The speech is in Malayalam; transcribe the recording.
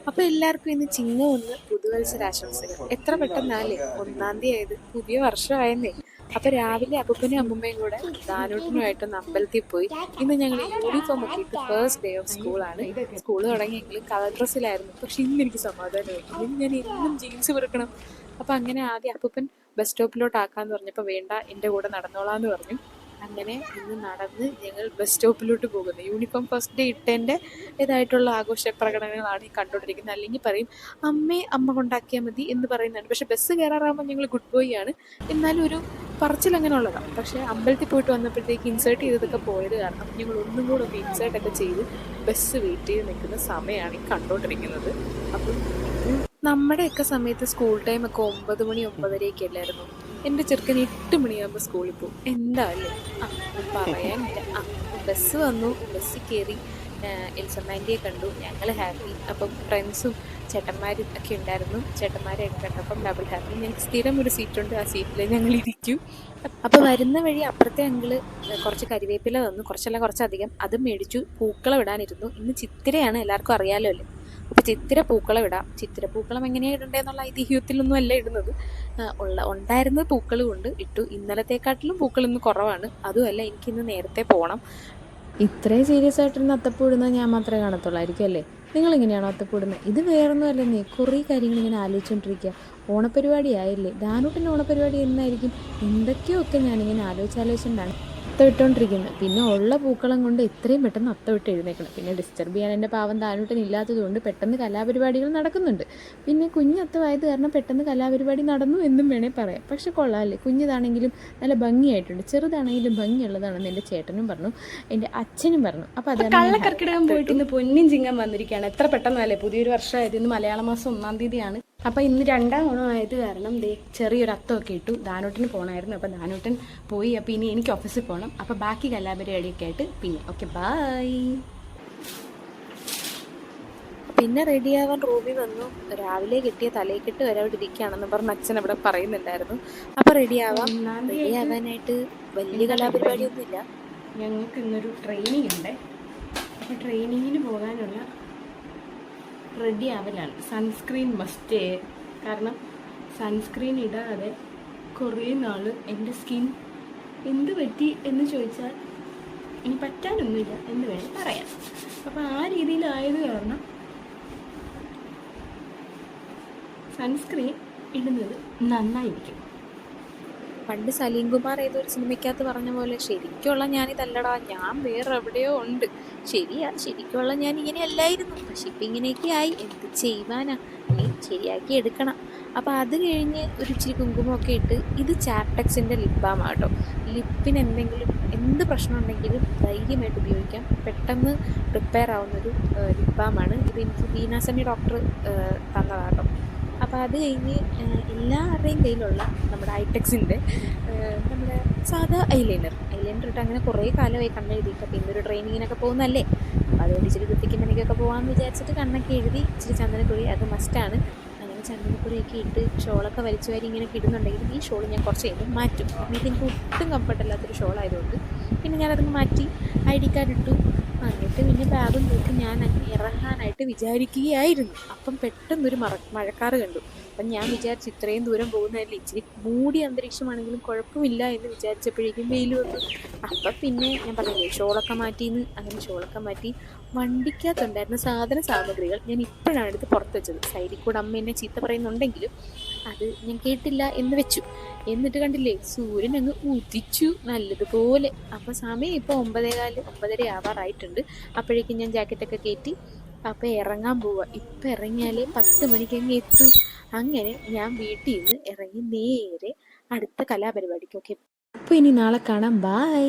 അപ്പൊ എല്ലാവർക്കും ഇന്ന് ചിങ്ങ ഒന്ന് പുതുവത്സരാശംസകൾ. എത്ര പെട്ടെന്നാലേ 1-ാം തീയതി ആയത്, പുതിയ വർഷമായെന്നേ. അപ്പൊ രാവിലെ അപ്പൂപ്പനും അമ്മൂമ്മയും കൂടെ ദാനൂട്ടനുമായിട്ടൊന്ന് അമ്പലത്തിൽ പോയി. ഇന്ന് ഞങ്ങൾ യൂണിഫോം ഒക്കെ ഇട്ട് ഫസ്റ്റ് ഡേ ഓഫ് സ്കൂളാണ്. സ്കൂൾ തുടങ്ങിയെങ്കിലും കളർ ഡ്രസ്സിലായിരുന്നു. പക്ഷെ ഇന്ന് എനിക്ക് സമാധാനമായി. ഇന്ന് ഞാൻ എന്നും ജീൻസ് പെറുക്കണം. അപ്പൊ അങ്ങനെ ആദ്യം അപ്പൂപ്പൻ ബസ് സ്റ്റോപ്പിലോട്ട് ആക്കാന്ന് പറഞ്ഞപ്പോൾ വേണ്ട, എൻ്റെ കൂടെ നടന്നോളാന്ന് പറഞ്ഞു. അങ്ങനെ ഇന്ന് നടന്ന് ഞങ്ങൾ ബസ് സ്റ്റോപ്പിലോട്ട് പോകുന്നു. യൂണിഫോം ഫസ്റ്റ് ഡേ ഇട്ടതിൻ്റെ ഇതായിട്ടുള്ള ആഘോഷ പ്രകടനങ്ങളാണ് ഈ കണ്ടുകൊണ്ടിരിക്കുന്നത്. അല്ലെങ്കിൽ പറയും അമ്മ കൊണ്ടാക്കിയാൽ മതി എന്ന് പറയുന്നതാണ്. പക്ഷെ ബസ് കയറാറാകുമ്പോൾ ഞങ്ങൾ ഗുഡ് ബോയ് ആണ്. എന്നാലും ഒരു പറച്ചിൽ അങ്ങനെ ഉള്ളതാണ്. പക്ഷേ അമ്പലത്തിൽ പോയിട്ട് വന്നപ്പോഴത്തേക്ക് ഇൻസേർട്ട് ചെയ്തതൊക്കെ പോയത് കാരണം ഞങ്ങൾ ഒന്നും കൂടെ ഒന്ന് ഇൻസേർട്ടൊക്കെ ചെയ്ത് ബസ് വെയിറ്റ് ചെയ്ത് നിൽക്കുന്ന സമയമാണ് ഈ കണ്ടുകൊണ്ടിരിക്കുന്നത്. അപ്പം നമ്മുടെയൊക്കെ സമയത്ത് സ്കൂൾ ടൈം ഒക്കെ 9 മണി 9:30 അല്ലായിരുന്നു. എൻ്റെ ചെറുക്കൻ 8 മണിയാകുമ്പോൾ സ്കൂളിൽ പോകും. എന്താ അല്ലേ? പറയാനില്ല. ബസ് വന്നു, ബസ്സിൽ കയറി, എൽസമ്മാൻ്റിയെ കണ്ടു, ഞങ്ങൾ ഹാപ്പി. അപ്പം ഫ്രണ്ട്സും ചേട്ടന്മാരും ഒക്കെ ഉണ്ടായിരുന്നു. ചേട്ടന്മാരെയൊക്കെ കണ്ടപ്പം ഡബിൾ ഹാപ്പി. ഞങ്ങൾക്ക് സ്ഥിരം ഒരു സീറ്റുണ്ട്, ആ സീറ്റിൽ ഞങ്ങൾ ഇരിക്കും. അപ്പോൾ വരുന്ന വഴി അപ്പുറത്തെ അങ്കിള് കുറച്ച് കരിവേപ്പില തന്നു, കുറച്ചധികം. അത് മേടിച്ചു. പൂക്കളം ഇടാനിരുന്നു. ഇന്ന് ചിത്തിരയാണ്, എല്ലാവർക്കും അറിയാലോ അല്ലേ? അപ്പോൾ ചിത്തിര പൂക്കളം ഇടാം. ചിത്തിര പൂക്കളം എങ്ങനെയാണ് ഇടണ്ടേന്നുള്ള ഐതിഹ്യത്തിലൊന്നും അല്ല ഇടുന്നത്. ഉണ്ടായിരുന്ന പൂക്കൾ കൊണ്ട് ഇട്ടു. ഇന്നലത്തെക്കാട്ടിലും പൂക്കൾ ഇന്ന് കുറവാണ്. അതുമല്ല, എനിക്കിന്ന് നേരത്തെ പോകണം. ഇത്രയും സീരിയസ് ആയിട്ടിരുന്ന് അത്തപ്പൂ ഇടുന്നത് ഞാൻ മാത്രമേ കാണത്തുള്ളായിരിക്കും അല്ലേ? നിങ്ങളിങ്ങനെയാണോ അത്തപ്പൂ ഇടുന്നത്? ഇത് വേറൊന്നും അല്ലെന്നേ, കുറേ കാര്യങ്ങൾ ഇങ്ങനെ ആലോചിച്ചുകൊണ്ടിരിക്കുക. ഓണപ്പരിപാടി ആയില്ലേ? ദാനൂട്ടിൻ്റെ ഓണപ്പരിപാടി എന്നായിരിക്കും? എന്തൊക്കെയൊക്കെ ഞാനിങ്ങനെ ആലോചിച്ചുകൊണ്ടാണ് അത്തം ഇട്ടുകൊണ്ടിരിക്കുന്നത്. പിന്നെ ഉള്ള പൂക്കളം കൊണ്ട് എത്രയും പെട്ടെന്ന് അത്തം ഇട്ട് എഴുന്നേക്കണം. പിന്നെ ഡിസ്റ്റർബ് ചെയ്യാൻ എൻ്റെ പാവം ദാനൂട്ടൻ ഇല്ലാത്തതുകൊണ്ട് പെട്ടെന്ന് കലാപരിപാടികൾ നടക്കുന്നുണ്ട്. പിന്നെ കുഞ്ഞത്തമായത് കാരണം പെട്ടെന്ന് കലാപരിപാടി നടന്നു എന്നും വേണേൽ പറയാം. പക്ഷെ കൊള്ളാമല്ലേ, കുഞ്ഞിതാണെങ്കിലും നല്ല ഭംഗിയായിട്ടുണ്ട്. ചെറുതാണെങ്കിലും ഭംഗിയുള്ളതാണെന്ന് എൻ്റെ ചേട്ടനും പറഞ്ഞു, എൻ്റെ അച്ഛനും പറഞ്ഞു. അപ്പോൾ അത് കള്ളക്കർക്കിടകം പോയിട്ട് ഇന്ന് പൊന്നിൻ ചിങ്ങം വന്നിരിക്കുകയാണ്. എത്ര പെട്ടെന്നല്ലേ പുതിയൊരു വർഷമായത്. ഇന്ന് മലയാള മാസം 1-ാം തീയതിയാണ്. അപ്പോൾ ഇന്ന് 2-ാം ഓണമായത് കാരണം ചെറിയൊരു അത്തമൊക്കെ ഇട്ടു. ദാനൂട്ടിന് പോകണമായിരുന്നു. അപ്പോൾ ദാനൂട്ടൻ പോയി. അപ്പോൾ ഇനി എനിക്ക് ഓഫീസിൽ പോകണം. അപ്പോൾ ബാക്കി കലാപരിപാടിയൊക്കെ ആയിട്ട് പിന്നെ ഓക്കെ ബൈ. പിന്നെ റെഡിയാവാൻ റൂമിൽ വന്നു. രാവിലെ കിട്ടിയ തലയെക്കെട്ട് വരെ അവിടെ ഇരിക്കുകയാണെന്ന് പറഞ്ഞ് അച്ഛൻ അവിടെ പറയുന്നുണ്ടായിരുന്നു. അപ്പോൾ റെഡിയാവാനായിട്ട് വലിയ കലാപരിപാടിയൊന്നുമില്ല. ഞങ്ങൾക്ക് ഇന്നൊരു ട്രെയിനിങ് ഉണ്ട്. അപ്പോൾ ട്രെയിനിങ്ങിന് പോകാനുള്ള റെഡി ആവലാണ്. Sunscreen must. കാരണം സൺസ്ക്രീൻ ഇടാതെ കുറേ നാൾ എൻ്റെ സ്കിൻ എന്ത് പറ്റി എന്ന് ചോദിച്ചാൽ ഇനി പറ്റാനൊന്നുമില്ല എന്ന് വേണം പറയാം. അപ്പോൾ ആ രീതിയിലായത് കാരണം സൺസ്ക്രീൻ ഇടുന്നത് നന്നായിരിക്കും. പണ്ട് സലീം കുമാർ ഏതൊരു സിനിമയ്ക്കകത്ത് പറഞ്ഞ പോലെ, ശരിക്കുള്ള ഞാനിതല്ലടാ, ഞാൻ വേറെ എവിടെയോ ഉണ്ട്. ശരിക്കുള്ള ഞാൻ ഇങ്ങനെ അല്ലായിരുന്നു. പക്ഷെ ഇപ്പം ഇങ്ങനെയൊക്കെ ആയി. എന്ത് ചെയ്യുവാനാ? നീ ശരിയാക്കി എടുക്കണം. അപ്പോൾ അത് കഴിഞ്ഞ് ഒരു ഇച്ചിരി കുങ്കുമൊക്കെ ഇട്ട്, ഇത് ചാപ്ടെക്സിൻ്റെ ലിപ് ബാം ആട്ടോ. ലിപ്പിന് എന്ത് പ്രശ്നം ഉണ്ടെങ്കിലും ധൈര്യമായിട്ട് ഉപയോഗിക്കാം. പെട്ടെന്ന് പ്രിപ്പയർ ആവുന്നൊരു ലിപ് ബാമാണ് ഇത്. എനിക്ക് ബീനാസണ്ണി ഡോക്ടർ തന്നതാട്ടോ. അപ്പോൾ അത് കഴിഞ്ഞ് എല്ലാവരുടെയും കയ്യിലുള്ള നമ്മുടെ ഐടെക്സിൻ്റെ നമ്മുടെ സാധാ ഐലൈനർ ഇട്ട് അങ്ങനെ കുറേ കാലമായി കണ്ണെഴുതിയിട്ട്. അപ്പോൾ ഇന്നൊരു ട്രെയിനിങ്ങിനൊക്കെ പോകുന്നതല്ലേ, അപ്പോൾ അതുകൊണ്ട് ഇച്ചിരി വൃത്തിക്കുമ്പനിക്കൊക്കെ പോകാമെന്ന് വിചാരിച്ചിട്ട് കണ്ണൊക്കെ എഴുതി. ഇച്ചിരി ചന്ദനക്കുറി അത് മസ്റ്റാണ്. അങ്ങനെ ചന്ദനക്കുറിയൊക്കെ ഇട്ട് ഷോളൊക്കെ വലിച്ചു വാരി ഇങ്ങനെ ഇടുന്നുണ്ടെങ്കിലും ഈ ഷോൾ ഞാൻ കുറച്ച് കഴിയുമ്പോൾ മാറ്റും. എനിക്ക് ഒട്ടും കംഫർട്ടല്ലാത്തൊരു ഷോളായതുകൊണ്ട് പിന്നെ ഞാനതൊന്ന് മാറ്റി ID കാർഡ് ഇട്ടു. എന്നിട്ട് പിന്നെ ബാഗും നോക്കി ഞാൻ ഇറങ്ങാനായിട്ട് വിചാരിക്കുകയായിരുന്നു. അപ്പം പെട്ടെന്നൊരു മഴക്കാറ് കണ്ടു. അപ്പം ഞാൻ വിചാരിച്ചു ഇത്രയും ദൂരം പോകുന്നതല്ലേ, ഇച്ചിരി മൂടിയ അന്തരീക്ഷമാണെങ്കിലും കുഴപ്പമില്ല എന്ന് വിചാരിച്ചപ്പോഴേക്കും വെയിൽ വന്നു. അപ്പം പിന്നെ ഞാൻ പറഞ്ഞില്ലേ, ഷോളൊക്കെ മാറ്റിയെന്ന്. അങ്ങനെ ഷോളൊക്കെ മാറ്റി വണ്ടിക്കകത്തുണ്ടായിരുന്ന സാമഗ്രികൾ ഞാൻ ഇപ്പോഴാണ് എടുത്ത് പുറത്ത് വെച്ചത്. സൈഡിൽ കൂടെ അമ്മ എന്നെ ചീത്ത പറയുന്നുണ്ടെങ്കിലും അത് ഞാൻ കേട്ടില്ല എന്ന് വെച്ചു. എന്നിട്ട് കണ്ടില്ലേ, സൂര്യൻ അങ്ങ് ഉദിച്ചു നല്ലതുപോലെ. അപ്പോൾ സമയം ഇപ്പോൾ 9:15 9:30 ആവാറായിട്ടുണ്ട്. അപ്പോഴേക്കും ഞാൻ ജാക്കറ്റൊക്കെ കയറ്റി അപ്പോൾ ഇറങ്ങാൻ പോവുക. ഇപ്പം ഇറങ്ങിയാലേ 10 മണിക്ക് അങ്ങ് എത്തൂ. അങ്ങനെ ഞാൻ വീട്ടിൽ നിന്ന് ഇറങ്ങി നേരെ അടുത്ത കലാപരിപാടിക്കൊക്കെ. അപ്പോൾ ഇനി നാളെ കാണാം. ബൈ.